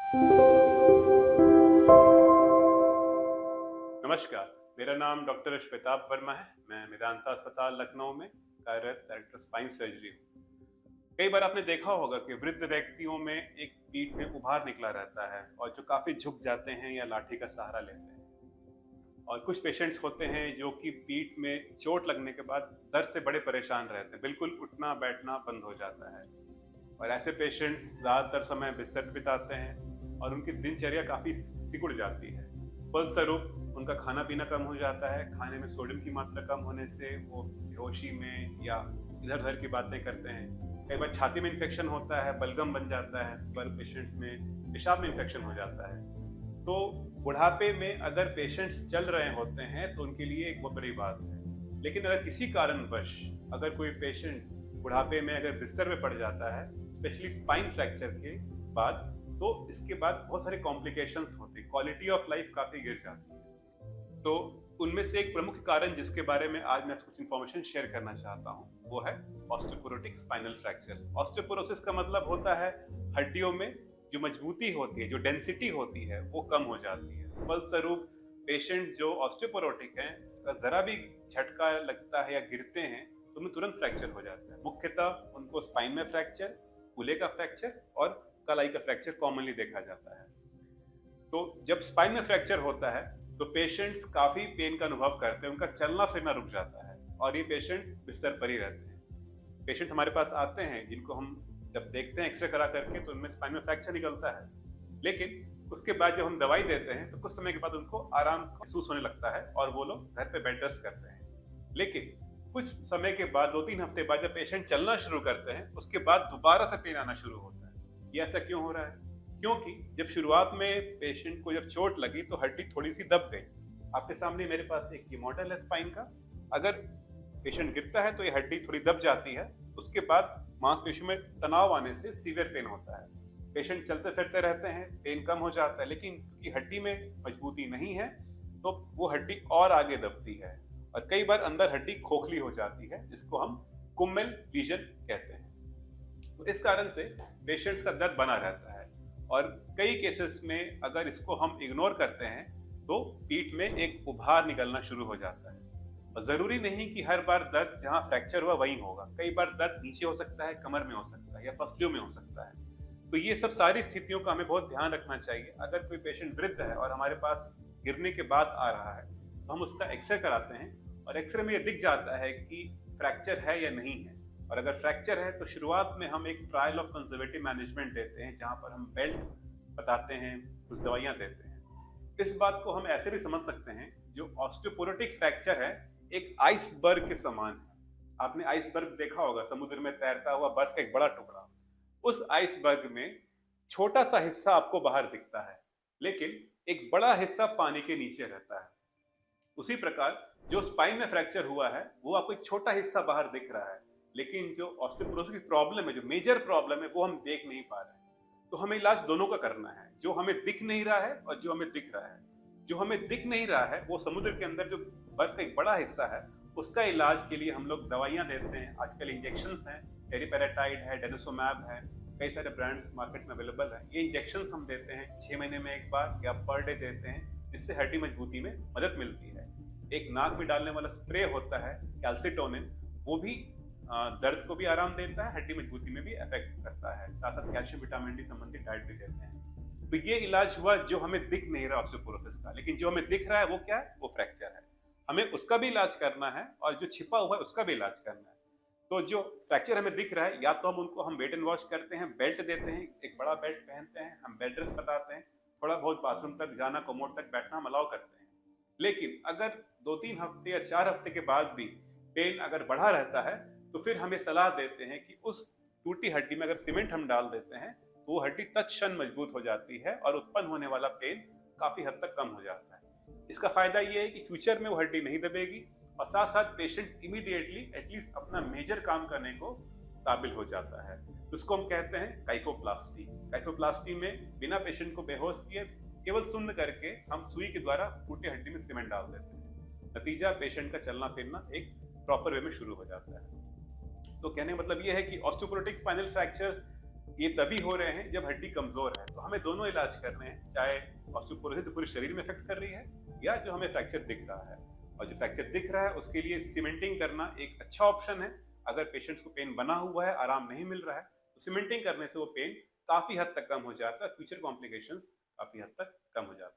नमस्कार, मेरा नाम डॉक्टर अश्वेताब वर्मा है। मैं मेदांता अस्पताल लखनऊ में कार्यरत डायरेक्टर स्पाइन सर्जरी हूँ। कई बार आपने देखा होगा कि वृद्ध व्यक्तियों में एक पीठ में उभार निकला रहता है और जो काफी झुक जाते हैं या लाठी का सहारा लेते हैं। और कुछ पेशेंट्स होते हैं जो कि पीठ में चोट लगने के बाद दर्द से बड़े परेशान रहते हैं, बिल्कुल उठना बैठना बंद हो जाता है। और ऐसे पेशेंट्स ज़्यादातर समय बिस्तर पर बिताते हैं और उनकी दिनचर्या काफ़ी सिकुड़ जाती है। फलस्वरूप उनका खाना पीना कम हो जाता है। खाने में सोडियम की मात्रा कम होने से वो बेहोशी में या इधर उधर की बातें करते हैं। कई बार छाती में इन्फेक्शन होता है, बलगम बन जाता है, कई बार पेशेंट्स में पेशाब में इन्फेक्शन हो जाता है। तो बुढ़ापे में अगर पेशेंट्स चल रहे होते हैं तो उनके लिए एक बहुत बड़ी बात है। लेकिन अगर किसी कारणवश अगर कोई पेशेंट बुढ़ापे में अगर बिस्तर में पड़ जाता है, स्पेशली स्पाइन फ्रैक्चर के बाद, तो इसके बाद बहुत सारे कॉम्प्लिकेशंस होते हैं, क्वालिटी ऑफ लाइफ काफ़ी गिर जाती है। तो उनमें से एक प्रमुख कारण जिसके बारे में आज मैं कुछ इन्फॉर्मेशन शेयर करना चाहता हूँ वो है ऑस्टियोपोरोटिक स्पाइनल फ्रैक्चर्स। ऑस्टियोपोरोसिस का मतलब होता है हड्डियों में जो मजबूती होती है, जो डेंसिटी होती है, वो कम हो जाती है। फलस्वरूप पेशेंट जो ऑस्टियोपोरोटिक हैं, उसका जरा भी झटका लगता है या गिरते हैं तो उन्हें तुरंत फ्रैक्चर हो जाता है। मुख्यतः उनको स्पाइन में फ्रैक्चर, कूल्हे का फ्रैक्चर और कलाई का फ्रैक्चर कॉमनली देखा जाता है। तो जब स्पाइन में फ्रैक्चर होता है तो पेशेंट्स काफी पेन का अनुभव करते हैं, उनका चलना फिरना रुक जाता है और ये पेशेंट बिस्तर पर ही रहते हैं। पेशेंट हमारे पास आते हैं जिनको हम जब देखते हैं एक्सरे करा करके तो उनमें स्पाइन में फ्रैक्चर निकलता है, लेकिन उसके बाद जब हम दवाई देते हैं तो कुछ समय के बाद उनको आराम महसूस होने लगता है और वो लोग घर पे बेड रेस्ट करते हैं। लेकिन कुछ समय के बाद 2-3 हफ्ते बाद जब पेशेंट चलना शुरू करते हैं उसके बाद दोबारा से पेन आना शुरू होता है। ये ऐसा क्यों हो रहा है? क्योंकि जब शुरुआत में पेशेंट को जब चोट लगी तो हड्डी थोड़ी सी दब गई। आपके सामने मेरे पास एक ये मॉडल है स्पाइन का। अगर पेशेंट गिरता है तो ये हड्डी थोड़ी दब जाती है, उसके बाद मांसपेशियों में तनाव आने से सीवियर पेन होता है। पेशेंट चलते फिरते रहते हैं, पेन कम हो जाता है, लेकिन क्योंकि हड्डी में मजबूती नहीं है तो वो हड्डी और आगे दबती है और कई बार अंदर हड्डी खोखली हो जाती है, जिसको हम कुम्मेल लीजन कहते हैं। तो इस कारण से पेशेंट्स का दर्द बना रहता है और कई केसेस में अगर इसको हम इग्नोर करते हैं तो पीठ में एक उभार निकलना शुरू हो जाता है। और जरूरी नहीं कि हर बार दर्द जहां फ्रैक्चर हुआ वहीं होगा, कई बार दर्द नीचे हो सकता है, कमर में हो सकता है या पसलियों में हो सकता है। तो ये सब सारी स्थितियों का हमें बहुत ध्यान रखना चाहिए। अगर कोई पेशेंट वृद्ध है और हमारे पास गिरने के बाद आ रहा है तो हम उसका एक्सरे कराते हैं और एक्सरे में ये दिख जाता है कि फ्रैक्चर है या नहीं है। और अगर फ्रैक्चर है तो शुरुआत में हम एक ट्रायल ऑफ कंजर्वेटिव मैनेजमेंट देते हैं, जहां पर हम बेल्ट बताते हैं, कुछ दवाइयां देते हैं। इस बात को हम ऐसे भी समझ सकते हैं, जो ऑस्टियोपोरोटिक फ्रैक्चर है एक आइसबर्ग के समान है। आपने आइसबर्ग देखा होगा, समुद्र में तैरता हुआ बर्फ का एक बड़ा टुकड़ा। उस आइसबर्ग में छोटा सा हिस्सा आपको बाहर दिखता है, लेकिन एक बड़ा हिस्सा पानी के नीचे रहता है। उसी प्रकार जो स्पाइन में फ्रैक्चर हुआ है वो आपको एक छोटा हिस्सा बाहर दिख रहा है, लेकिन जो ऑस्टियोपोरोसिस की प्रॉब्लम है, जो मेजर प्रॉब्लम है, वो हम देख नहीं पा रहे हैं। तो हमें इलाज दोनों का करना है, जो हमें दिख नहीं रहा है और जो हमें दिख रहा है। जो हमें दिख नहीं रहा है वो समुद्र के अंदर जो बर्फ का एक बड़ा हिस्सा है, उसका इलाज के लिए हम लोग दवाइयां देते हैं। आजकल इंजेक्शंस हैं, टेरिपेराटाइड है, डेनिसोमैब है, कई सारे ब्रांड्स मार्केट में अवेलेबल है। ये इंजेक्शंस हम देते हैं 6 महीने में एक बार या पर डे देते हैं, जिससे हड्डी मजबूती में मदद मिलती है। एक नाक में डालने वाला स्प्रे होता है कैल्सिटोनिन, वो भी दर्द को भी आराम देता है, हड्डी मजबूती में भी इफेक्ट करता है। साथ साथ कैल्शियम विटामिन डी संबंधित डाइट भी देते हैं। तो ये इलाज हुआ जो हमें दिख नहीं रहा ऑस्टियोपोरोसिस का, लेकिन जो हमें दिख रहा है वो क्या है? वो फ्रैक्चर है। हमें उसका भी इलाज करना है और जो छिपा हुआ है उसका भी इलाज करना है। तो जो फ्रैक्चर हमें दिख रहा है, या तो हम उनको हम वेट एंड वॉश करते हैं, बेल्ट देते हैं, एक बड़ा बेल्ट पहनते हैं, हम बेड रेस्ट बताते हैं, थोड़ा बहुत बाथरूम तक जाना, कोमोड तक बैठना हम अलाउ करते हैं। लेकिन अगर 2-3 हफ्ते या 4 हफ्ते के बाद भी पेन अगर बढ़ा रहता है तो फिर हमें सलाह देते हैं कि उस टूटी हड्डी में अगर सीमेंट हम डाल देते हैं तो वो हड्डी तत्क्षण मजबूत हो जाती है और उत्पन्न होने वाला पेन काफी हद तक कम हो जाता है। इसका फायदा ये है कि फ्यूचर में वो हड्डी नहीं दबेगी और साथ साथ पेशेंट इमीडिएटली एटलीस्ट अपना मेजर काम करने को काबिल हो जाता है। उसको हम कहते हैं काइफोप्लास्टी। काइफोप्लास्टी में बिना पेशेंट को बेहोश किए केवल सुन्न करके हम सुई के द्वारा टूटी हड्डी में सीमेंट डाल देते हैं। नतीजा पेशेंट का चलना फिरना एक प्रॉपर वे में शुरू हो जाता है। तो कहने का मतलब ये है कि ऑस्टियोपोरोटिक स्पाइनल फ्रैक्चर्स ये तभी हो रहे हैं जब हड्डी कमजोर है। तो हमें दोनों इलाज करने हैं, चाहे ऑस्टियोपोरोसिस पूरे शरीर में इफेक्ट कर रही है या जो हमें फ्रैक्चर दिख रहा है। और जो फ्रैक्चर दिख रहा है उसके लिए सीमेंटिंग करना एक अच्छा ऑप्शन है। अगर पेशेंट्स को पेन बना हुआ है, आराम नहीं मिल रहा है, तो सीमेंटिंग करने से वो पेन काफी हद तक कम हो जाता है, फ्यूचर कॉम्प्लिकेशंस काफी हद तक कम हो जाता है।